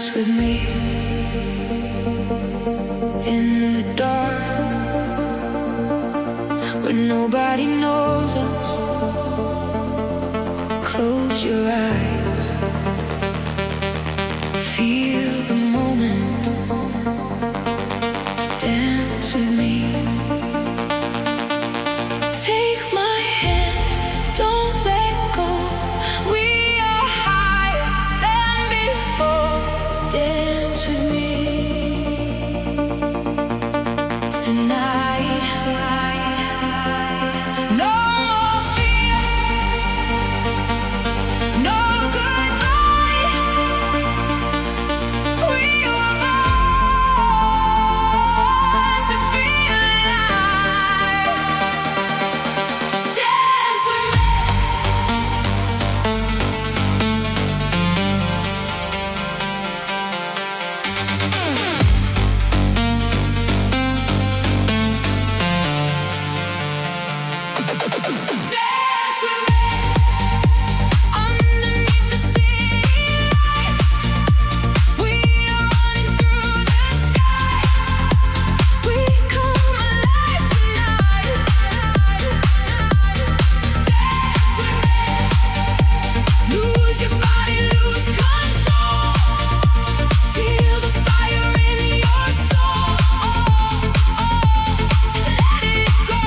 dance with me in the dark when nobody knows us. Close your eyes, feel the moment, dance with me. Take my hand, don't let go. We are higher than before. Dance with me tonight. No more fear, no goodbye. We were born to feel alive. Dance with me. Dance with me underneath the city lights. We are running through the sky. We come alive tonight. Dance with me. Lose your body, lose control. Feel the fire in your soul. Let it go.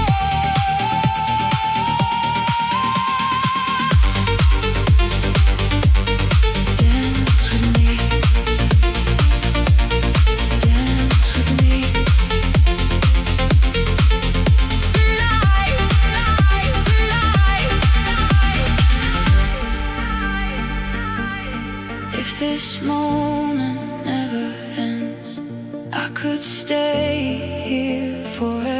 Dance with me. Dance with me. Tonight, tonight. If this moment never ends, I could stay here forever.